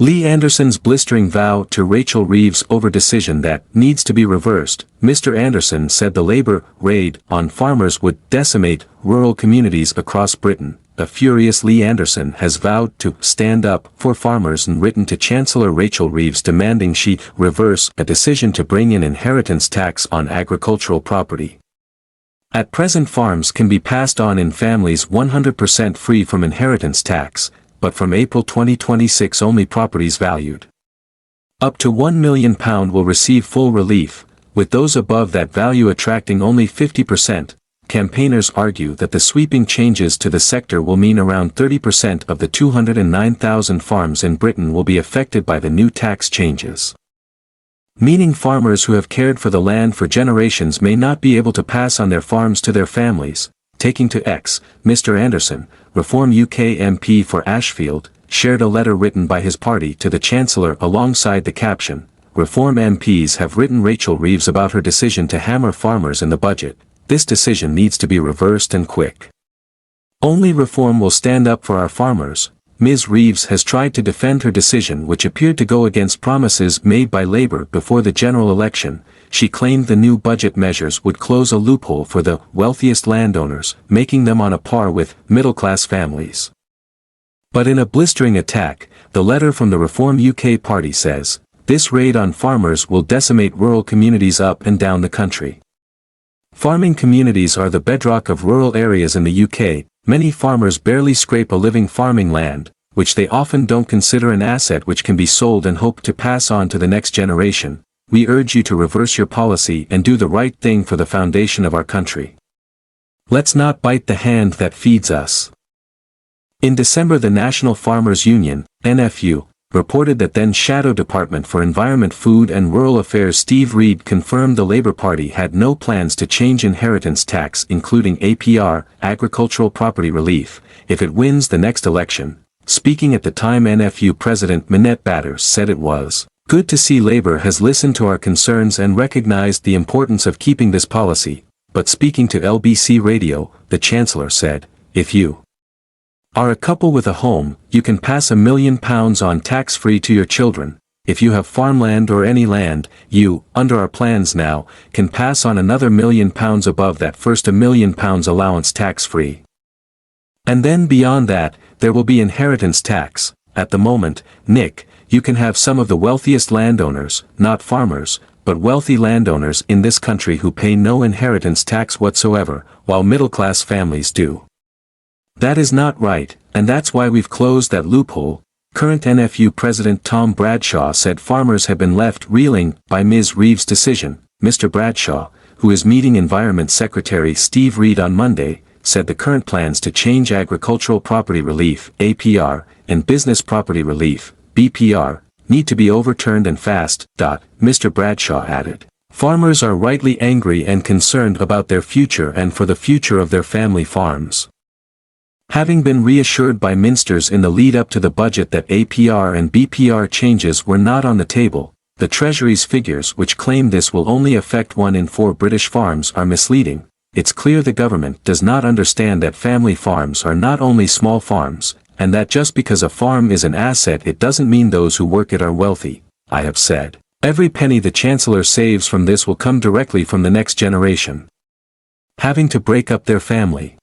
Lee Anderson's blistering vow to Rachel Reeves over decision that needs to be reversed. Mr. Anderson said the Labour raid on farmers would decimate rural communities across Britain. A furious Lee Anderson has vowed to stand up for farmers and written to Chancellor Rachel Reeves demanding she reverse a decision to bring in inheritance tax on agricultural property. At present, farms can be passed on in families 100% free from inheritance tax, but from April 2026 only properties valued up to £1 million will receive full relief, with those above that value attracting only 50%. Campaigners argue that the sweeping changes to the sector will mean around 30% of the 209,000 farms in Britain will be affected by the new tax changes. Meaning farmers who have cared for the land for generations may not be able to pass on their farms to their families. Taking to X, Mr. Anderson, Reform UK MP for Ashfield, shared a letter written by his party to the Chancellor alongside the caption, "Reform MPs have written Rachel Reeves about her decision to hammer farmers in the budget. This decision needs to be reversed and quick. Only Reform will stand up for our farmers." Ms. Reeves has tried to defend her decision, which appeared to go against promises made by Labour before the general election. She claimed the new budget measures would close a loophole for the wealthiest landowners, making them on a par with middle-class families. But in a blistering attack, the letter from the Reform UK party says, this raid on farmers will decimate rural communities up and down the country. Farming communities are the bedrock of rural areas in the UK. Many farmers barely scrape a living farming land, which they often don't consider an asset which can be sold and hope to pass on to the next generation. We urge you to reverse your policy and do the right thing for the foundation of our country. Let's not bite the hand that feeds us. In December, the National Farmers Union, NFU, reported that then Shadow Department for Environment, Food and Rural Affairs Steve Reed confirmed the Labour Party had no plans to change inheritance tax, including APR, agricultural property relief, if it wins the next election. Speaking at the time, NFU President Minette Batters said it was good to see Labour has listened to our concerns and recognized the importance of keeping this policy, but speaking to LBC Radio, the Chancellor said, if you are a couple with a home, you can pass £1 million on tax-free to your children. If you have farmland or any land, you, under our plans now, can pass on another £1 million above that first £1 million allowance tax-free. And then beyond that, there will be inheritance tax. At the moment, Nick, you can have some of the wealthiest landowners, not farmers, but wealthy landowners in this country who pay no inheritance tax whatsoever, while middle-class families do. That is not right, and that's why we've closed that loophole. Current NFU President Tom Bradshaw said farmers have been left reeling by Ms. Reeves' decision. Mr. Bradshaw, who is meeting Environment Secretary Steve Reed on Monday, said the current plans to change agricultural property relief, APR, and business property relief, BPR, need to be overturned and fast. Mr. Bradshaw added, farmers are rightly angry and concerned about their future and for the future of their family farms. Having been reassured by ministers in the lead-up to the budget that APR and BPR changes were not on the table, the Treasury's figures which claim this will only affect 1 in 4 British farms are misleading. It's clear the government does not understand that family farms are not only small farms, and that just because a farm is an asset it doesn't mean those who work it are wealthy. I have said, every penny the Chancellor saves from this will come directly from the next generation having to break up their family.